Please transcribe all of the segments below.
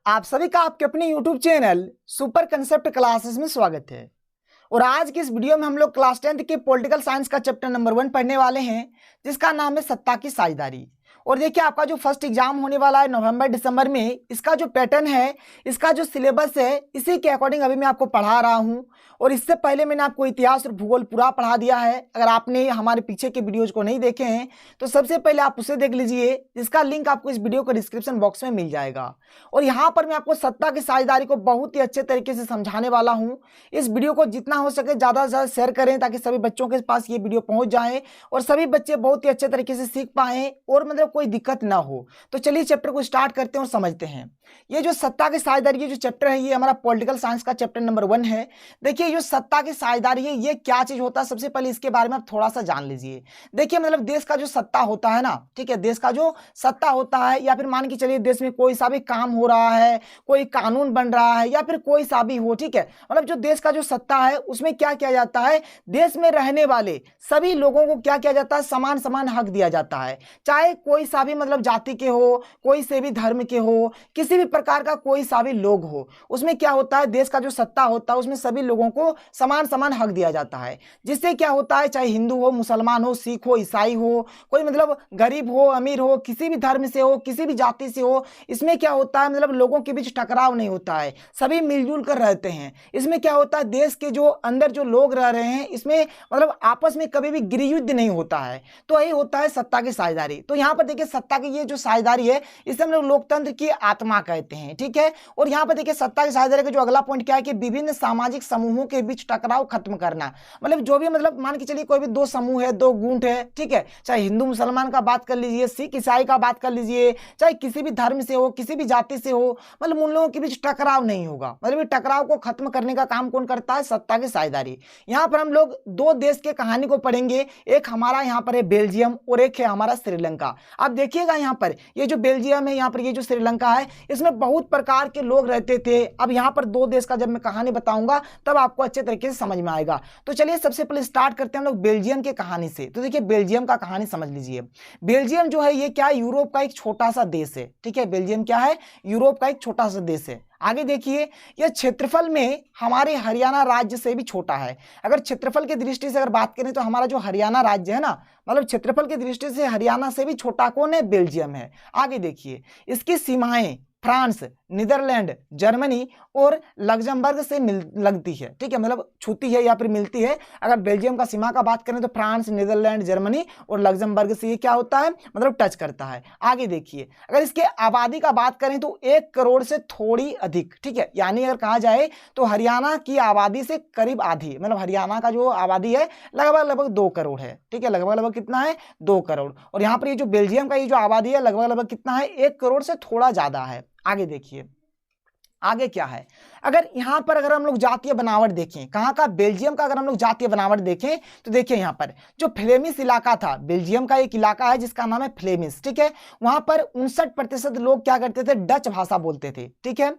आप सभी का आपके अपने YouTube channel super concept classes में स्वागत है। और आज की इस वीडियो में हम लोग क्लास 10th के पॉलिटिकल साइंस का चैप्टर नंबर 1 पढ़ने वाले हैं, जिसका नाम है सत्ता की साझेदारी। और देखिए, आपका जो फर्स्ट एग्जाम होने वाला है नवंबर दिसंबर में, इसका जो पैटर्न है, इसका जो सिलेबस है, इसी के अकॉर्डिंग अभी मैं आपको पढ़ा रहा हूं। और इससे पहले मैंने आपको इतिहास और भूगोल पूरा पढ़ा दिया है। अगर आपने हमारे पीछे के वीडियोज को नहीं देखे हैं तो सबसे पहले आप उसे देख लीजिए, जिसका लिंक आपको इस वीडियो के डिस्क्रिप्शन बॉक्स में मिल जाएगा। और यहाँ पर मैं आपको सत्ता की साझेदारी को बहुत ही अच्छे तरीके से समझाने वाला हूँ। इस वीडियो को जितना हो सके ज़्यादा से ज़्यादा शेयर करें, ताकि सभी बच्चों के पास ये वीडियो पहुँच जाए और सभी बच्चे बहुत ही अच्छे तरीके से सीख पाएँ और मतलब कोई दिक्कत ना हो। तो चलिए चैप्टर को स्टार्ट करते हैं और समझते हैं। ये जो सत्ता की साझेदारी ये जो चैप्टर है, ये हमारा पॉलिटिकल साइंस का चैप्टर नंबर 1 है। देखिए, जो सत्ता की साझेदारी है, ये क्या चीज होता है, सबसे पहले इसके बारे में आप थोड़ा सा जान लीजिए। देखिए, मतलब देश का जो सत्ता होता है ना, ठीक है, देश का जो सत्ता होता है, या फिर मान के चलिए देश में कोई सा भी काम हो रहा है, कोई कानून बन रहा है, या फिर कोई सा भी हो, ठीक है, मतलब जो देश का जो सत्ता है उसमें क्या किया जाता है, देश में रहने वाले सभी लोगों को क्या किया जाता है, समान समान हक दिया जाता है। चाहे कोई सा भी मतलब जाति के हो, कोई से भी धर्म के हो, किसी भी प्रकार का कोई सा भी लोग हो, उसमें क्या होता है, देश का जो सत्ता होता है उसमें सभी लोगों को समान समान हक दिया जाता है। जिससे क्या होता है, चाहे हिंदू हो, मुसलमान हो, सिख हो, ईसाई हो, कोई मतलब गरीब हो, अमीर हो, किसी भी धर्म से हो, किसी भी जाति से हो, इसमें क्या होता है, मतलब लोगों के बीच टकराव नहीं होता है, सभी मिलजुल कर रहते हैं। इसमें क्या होता है, देश के जो अंदर जो लोग रह रहे हैं, इसमें मतलब आपस में कभी भी गृहयुद्ध नहीं होता है। तो यही होता है सत्ता की साझेदारी। तो यहाँ पर देखिए, सत्ता की ये जो साझेदारी है, इसे हम लोग लोकतंत्र की आत्मा कहते हैं, ठीक है। और यहाँ पर देखिए, सत्ता की साझेदारी का जो अगला पॉइंट क्या है कि विभिन्न सामाजिक समूहों के बीच टकराव खत्म करना। मतलब जो भी मतलब मान के चलिए कोई भी दो समूह है, दो गुट है, ठीक है, चाहे हिंदू मुसलमान का बात कर लीजिए, सिख ईसाई का बात कर लीजिए, चाहे किसी भी धर्म से हो, किसी भी जाति से हो, मतलब उन लोगों के बीच टकराव नहीं होगा। मतलब टकराव को खत्म करने का काम कौन करता है, सत्ता की साझेदारी। यहाँ पर हम लोग दो देश के कहानी को पढ़ेंगे, एक हमारा यहाँ पर है बेल्जियम और एक है हमारा श्रीलंका। आप देखिएगा यहाँ पर ये जो बेल्जियम है, यहाँ पर ये जो श्रीलंका है, इसमें बहुत प्रकार के लोग रहते थे। अब यहाँ पर दो देश का जब मैं कहानी बताऊंगा तब आपको अच्छे तरीके से समझ में आएगा। तो चलिए सबसे पहले स्टार्ट करते हैं हम लोग बेल्जियम के कहानी से। तो देखिए, बेल्जियम का कहानी समझ लीजिए। बेल्जियम जो है ये क्या है, यूरोप का एक छोटा सा देश है, ठीक है। बेल्जियम क्या है, यूरोप का एक छोटा सा देश है। आगे देखिए, यह क्षेत्रफल में हमारे हरियाणा राज्य से भी छोटा है। अगर क्षेत्रफल की दृष्टि से अगर बात करें तो हमारा जो हरियाणा राज्य है ना, मतलब क्षेत्रफल की दृष्टि से हरियाणा से भी छोटा कौन है, बेल्जियम है। आगे देखिए, इसकी सीमाएं फ्रांस, नीदरलैंड, जर्मनी और लग्जमबर्ग से लगती है, ठीक है, मतलब छूती है या फिर मिलती है। अगर बेल्जियम का सीमा का बात करें तो फ्रांस, नीदरलैंड, जर्मनी और लग्जमबर्ग से ये क्या होता है, मतलब टच करता है। आगे देखिए, अगर इसके आबादी का बात करें तो 1 करोड़ से थोड़ी अधिक, ठीक है, यानी अगर कहा जाए तो हरियाणा की आबादी से करीब आधी, मतलब हरियाणा का जो आबादी है लगभग 2 करोड़ है, ठीक है, लगभग कितना है, 2 करोड़। और यहाँ पर ये जो बेल्जियम का ये जो आबादी है लगभग कितना है, 1 करोड़ से थोड़ा ज्यादा है। आगे देखिए, आगे क्या है, अगर यहां पर अगर हम लोग जातीय बनावट देखें, कहां का, बेल्जियम का अगर हम लोग जातीय बनावट देखें तो देखिए यहां पर जो फ्लेमिश इलाका था, बेल्जियम का एक इलाका है जिसका नाम है फ्लेमिश, ठीक है, वहां पर 59% लोग क्या करते थे, डच भाषा बोलते थे, ठीक है।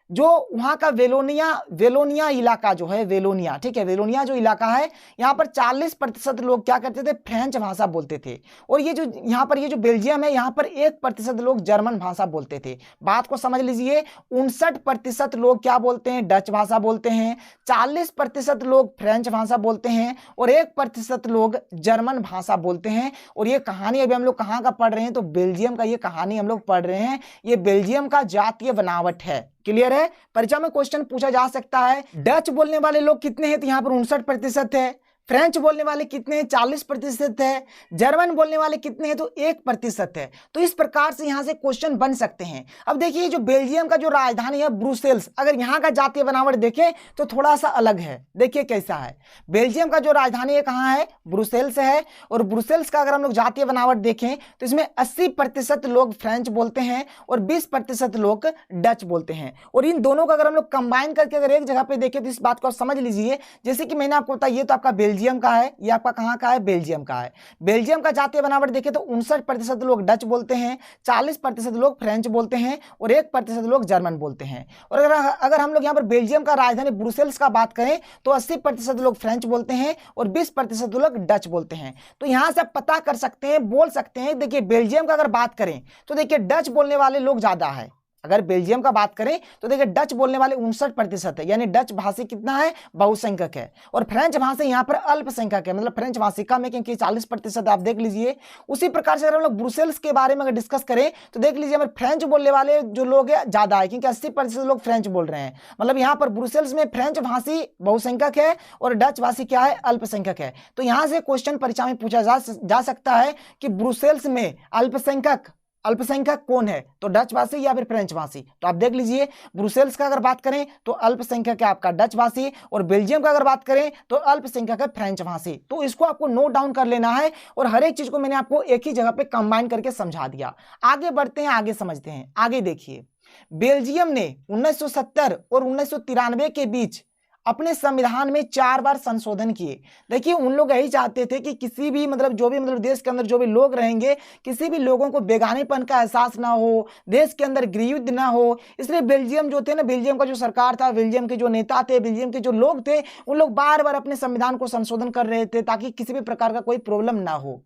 जो वहां का वेलोनिया इलाका जो है, वेलोनिया, ठीक है, वेलोनिया जो इलाका है, यहाँ पर 40% लोग क्या करते थे, फ्रेंच भाषा बोलते थे। और ये जो यहाँ पर ये जो बेल्जियम है, यहाँ पर 1% लोग जर्मन भाषा बोलते थे। बात को समझ लीजिए, 59% लोग क्या बोलते हैं, डच भाषा बोलते हैं, 40% लोग फ्रेंच भाषा बोलते हैं और 1% लोग जर्मन भाषा बोलते हैं। और ये कहानी अभी हम लोग कहाँ का पढ़ रहे हैं, तो बेल्जियम का ये कहानी हम लोग पढ़ रहे हैं। ये बेल्जियम का जातीय बनावट है। क्लियर है, परीक्षा में क्वेश्चन पूछा जा सकता है, डच बोलने वाले लोग कितने हैं, तो यहाँ पर 59% है। फ्रेंच बोलने वाले कितने हैं, 40% है। जर्मन बोलने वाले कितने हैं, तो 1% है। तो इस प्रकार से यहां से क्वेश्चन बन सकते हैं। अब देखिए, जो बेल्जियम का जो राजधानी है ब्रुसेल्स, अगर यहां का जातीय बनावट देखें तो थोड़ा सा अलग है। देखिए कैसा है, बेल्जियम का जो राजधानी है कहां है, ब्रुसेल्स है। और ब्रुसेल्स का अगर हम लोग जातीय बनावट देखें तो इसमें 80% लोग फ्रेंच बोलते हैं और 20% लोग डच बोलते हैं। और इन दोनों का अगर हम लोग कंबाइन करके अगर एक जगह पे देखें तो इस बात को समझ लीजिए, जैसे कि मैंने आपको बताया, ये तो आपका बेल्जियम का है, ये आपका कहां का है, बेल्जियम का है। बेल्जियम का जातीय बनावट देखें तो 59% लोग डच बोलते हैं, 40% लोग फ्रेंच बोलते हैं और 1% लोग जर्मन बोलते हैं। और अगर हम लोग यहाँ पर बेल्जियम का राजधानी ब्रुसेल्स का बात करें तो 80% लोग फ्रेंच बोलते हैं और 20% लोग डच बोलते हैं। तो यहां से आप पता कर सकते हैं, बोल सकते हैं, देखिए बेल्जियम का अगर बात करें तो देखिए डच बोलने वाले लोग ज्यादा है, अगर बेल्जियम का बात करें तो देखिए डच बोलने वाले 59% है, यानी डच भाषी कितना है, बहुसंख्यक है। और फ्रेंच भाषी यहाँ पर अल्पसंख्यक है, मतलब फ्रेंच भाषी कम है क्योंकि 40% आप देख लीजिए। उसी प्रकार से अगर हम लोग ब्रुसेल्स के बारे में अगर डिस्कस करें तो देख लीजिए हमारे फ्रेंच बोलने वाले जो लोग हैं ज्यादा है, क्योंकि 80% लोग फ्रेंच बोल रहे हैं। मतलब यहाँ पर ब्रुसेल्स में फ्रेंच भाषी बहुसंख्यक है और डच भाषी क्या है, अल्पसंख्यक है। तो यहां से क्वेश्चन परीक्षा में पूछा जा सकता है कि ब्रुसेल्स में अल्पसंख्यक कौन है, तो डच भाषी या फिर फ्रेंच भाषी। तो आप देख लीजिए ब्रुसेल्स का अगर बात करें तो अल्पसंख्यक है आपका डच भाषी, और बेल्जियम का अगर बात करें तो अल्पसंख्यक है फ्रेंच भाषी। तो इसको आपको नोट डाउन कर लेना है, और हर एक चीज को मैंने आपको एक ही जगह पे कंबाइन करके समझा दिया। आगे बढ़ते हैं, आगे समझते हैं। आगे देखिए, बेल्जियम ने 1970 और 1993 के बीच अपने संविधान में 4 बार संशोधन किए। देखिए उन लोग यही चाहते थे कि किसी भी जो भी देश के अंदर जो भी लोग रहेंगे, किसी भी लोगों को बेगानेपन का एहसास ना हो, देश के अंदर गृहयुद्ध ना हो। इसलिए बेल्जियम जो थे ना, बेल्जियम का जो सरकार था, बेल्जियम के जो नेता थे, बेल्जियम के जो लोग थे, उन लोग बार बार अपने संविधान को संशोधन कर रहे थे ताकि किसी भी प्रकार का कोई प्रॉब्लम ना हो।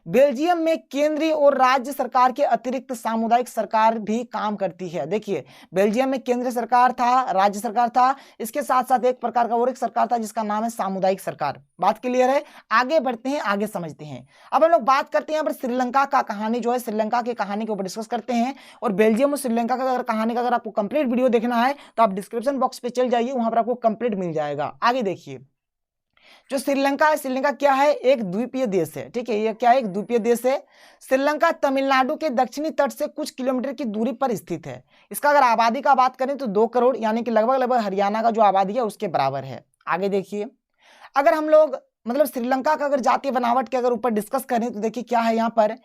बेल्जियम में केंद्रीय और राज्य सरकार के अतिरिक्त सामुदायिक सरकार भी काम करती है। देखिए बेल्जियम में केंद्रीय सरकार था, राज्य सरकार था, इसके साथ साथ एक प्रकार का और एक सरकार था जिसका नाम है सामुदायिक सरकार। बात क्लियर है? आगे बढ़ते हैं, आगे समझते हैं। अब हम लोग बात करते हैं यहाँ पर श्रीलंका का कहानी जो है, श्रीलंका की कहानी के ऊपर डिस्कस करते हैं। और बेल्जियम और श्रीलंका का अगर कहानी का अगर आपको कंप्लीट वीडियो देखना है तो आप डिस्क्रिप्शन बॉक्स पे चल जाइए, वहां पर आपको कंप्लीट मिल जाएगा। आगे देखिए, जो श्रीलंका है, श्रीलंका क्या है, एक द्वीपीय देश है। ठीक है, ये क्या है, एक द्वीपीय देश है। श्रीलंका तमिलनाडु के दक्षिणी तट से कुछ किलोमीटर की दूरी पर स्थित है। इसका अगर आबादी का बात करें तो 2 करोड़, यानी कि लगभग हरियाणा का जो आबादी है उसके बराबर है। आगे देखिए, अगर हम लोग श्रीलंका का अगर जातीय बनावट के अगर ऊपर डिस्कस करें तो देखिए क्या है, यहाँ पर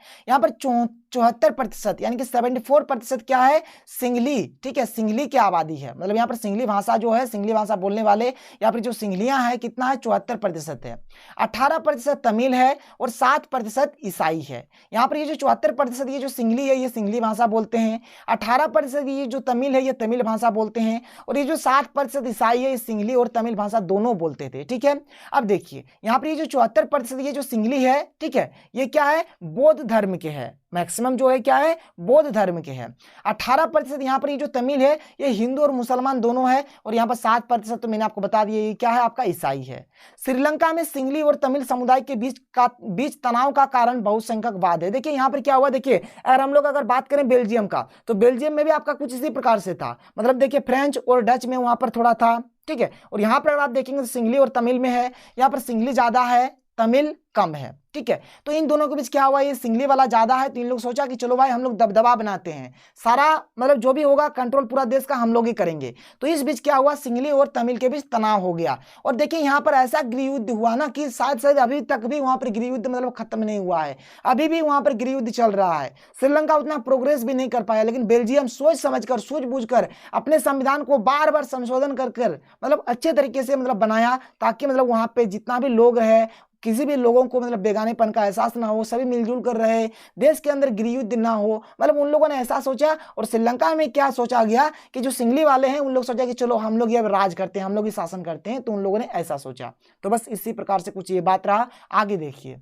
74% यानी कि 74% क्या है, सिंगली। ठीक है, सिंगली की आबादी है। मतलब यहाँ पर सिंगली भाषा जो है, सिंगली भाषा बोलने वाले या फिर जो सिंगलियां हैं कितना है, 74% है। 18% तमिल है और 7% ईसाई है। यहाँ पर ये जो 74% ये जो सिंगली है, ये सिंगली भाषा बोलते हैं। 18% ये जो तमिल है, ये तमिल भाषा बोलते हैं। और ये जो 7% ईसाई है, ये सिंगली और तमिल भाषा दोनों बोलते थे। ठीक है, अब देखिए यहाँ पर ये जो 74% ये जो सिंगली है, ठीक है, ये क्या है, बौद्ध धर्म के है। मैक्सिमम जो है क्या है, बौद्ध धर्म के हैं। 18% यहाँ पर ये जो तमिल है, ये हिंदू और मुसलमान दोनों है। और यहाँ पर 7% तो मैंने आपको बता दिया ये क्या है, आपका ईसाई है। श्रीलंका में सिंगली और तमिल समुदाय के बीच तनाव का कारण बहुसंख्यकवाद है। देखिए यहाँ पर क्या हुआ, देखिए अगर हम लोग अगर बात करें बेल्जियम का, तो बेल्जियम में भी आपका कुछ इसी प्रकार से था। मतलब देखिए फ्रेंच और डच में वहां पर थोड़ा था। ठीक है, और यहाँ पर अगर आप देखेंगे तो सिंगली और तमिल में है, यहाँ पर सिंगली ज्यादा है, तमिल कम है। ठीक है, तो इन दोनों के बीच क्या हुआ, ये सिंगली वाला ज्यादा है, तो इन लोग सोचा कि चलो भाई हम लोग दबदबा बनाते हैं, सारा जो भी होगा कंट्रोल पूरा देश का हम लोग ही करेंगे। तो इस बीच क्या हुआ, सिंगली और तमिल के बीच तनाव हो गया। और देखिए यहाँ पर ऐसा गृहयुद्ध हुआ ना कि शायद अभी तक भी वहां पर गृहयुद्ध खत्म नहीं हुआ है, अभी भी वहां पर गृहयुद्ध चल रहा है। श्रीलंका उतना प्रोग्रेस भी नहीं कर पाया, लेकिन बेल्जियम सोच समझकर, सूझबूझकर अपने संविधान को बार बार संशोधन कर अच्छे तरीके से बनाया, ताकि वहां पे जितना भी लोग है, किसी भी लोगों को बेगानेपन का एहसास ना हो, सभी मिलजुल कर रहे, देश के अंदर गृहयुद्ध ना हो। उन लोगों ने ऐसा सोचा। और श्रीलंका में क्या सोचा गया कि जो सिंगली वाले हैं उन लोग सोचा कि चलो हम लोग ये राज करते हैं, हम लोग ही शासन करते हैं, तो उन लोगों ने ऐसा सोचा। तो बस इसी प्रकार से कुछ ये बात रहा। आगे देखिए,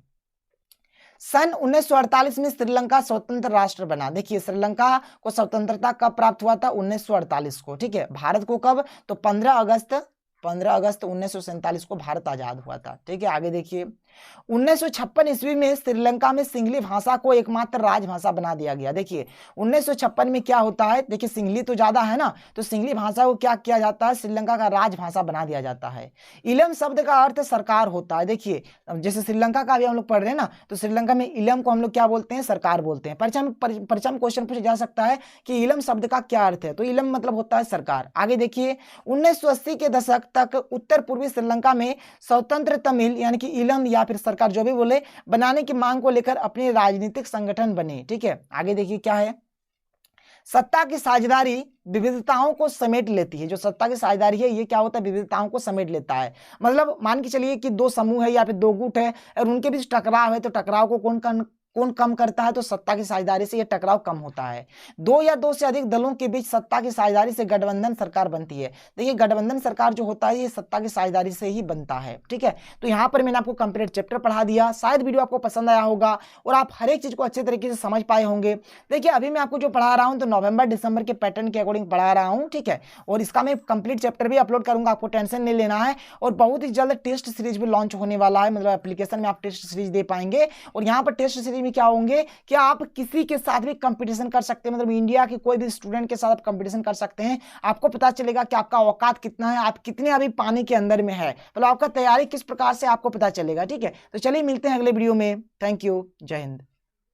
सन 1948 में श्रीलंका स्वतंत्र राष्ट्र बना। देखिए श्रीलंका को स्वतंत्रता कब प्राप्त हुआ था, 1948 को। ठीक है, भारत को कब, तो 15 अगस्त 1947 को भारत आजाद हुआ था। ठीक है, आगे देखिए, 1956 ईस्वी में श्रीलंका में सिंगली भाषा को एकमात्र राजभाषा बना दिया गया। देखिए 1956 में क्या होता है, देखिए सिंगली तो ज्यादा है ना, तो सिंगली भाषा को क्या किया जाता है, श्रीलंका का राजभाषा बना दिया जाता है। इलम शब्द का अर्थ सरकार होता है। देखिए जैसे श्रीलंका का भी हम लोग पढ़ रहे हैं ना, तो श्रीलंका में इलम को हम लोग क्या बोलते हैं, सरकार बोलते हैं। परीक्षा में क्वेश्चन पूछा जा सकता है कि इलम शब्द का क्या अर्थ है, तो इलम मतलब होता है सरकार। आगे देखिए, 1980 के दशक तक उत्तर पूर्वी श्रीलंका में स्वतंत्र तमिल यानी कि इलम या फिर सरकार जो भी बोले बनाने की मांग को लेकर अपने राजनीतिक संगठन बने। ठीक है, आगे देखिए क्या है, सत्ता की साझेदारी विविधताओं को समेट लेती है। जो सत्ता की साझेदारी है ये क्या होता है, विविधताओं को समेट लेता है। मान के चलिए कि 2 समूह है या फिर 2 गुट है और उनके बीच टकराव है, तो टकराव को कौन कम करता है? तो सत्ता की साझेदारी से यह टकराव कम होता है। दो या दो से अधिक दलों के बीच सत्ता की साझेदारी से गठबंधन सरकार बनती है। देखिए गठबंधन सरकार जो होता है ये सत्ता की साझेदारी से ही बनता है, ठीक है। तो यहाँ पर मैंने आपको कंप्लीट चैप्टर पढ़ा दिया। शायद वीडियो आपको पसंद आया होगा और आप हर एक चीज को अच्छे तरीके से समझ पाए होंगे। देखिए अभी मैं आपको जो पढ़ा रहा हूँ तो नवंबर दिसंबर के पैटर्न के अकॉर्डिंग पढ़ा रहा हूँ, ठीक है। और इसका मैं कंप्लीट चैप्टर भी अपलोड करूंगा, आपको टेंशन नहीं लेना है। और बहुत ही जल्द टेस्ट सीरीज भी लॉन्च होने वाला है, मतलब एप्लीकेशन में आप टेस्ट सीरीज दे पाएंगे। और यहाँ पर टेस्ट सीरीज में क्या होंगे कि आप किसी के साथ भी कंपटीशन कर सकते हैं, मतलब इंडिया के कोई भी स्टूडेंट के साथ आप कंपटीशन कर सकते हैं। आपको पता चलेगा कि आपका औकात कितना है, आप कितने अभी पानी के अंदर में है, मतलब आपका तैयारी किस प्रकार से आपको पता चलेगा, ठीक है। तो चलिए मिलते हैं अगले वीडियो में। थैंक यू, जय हिंद।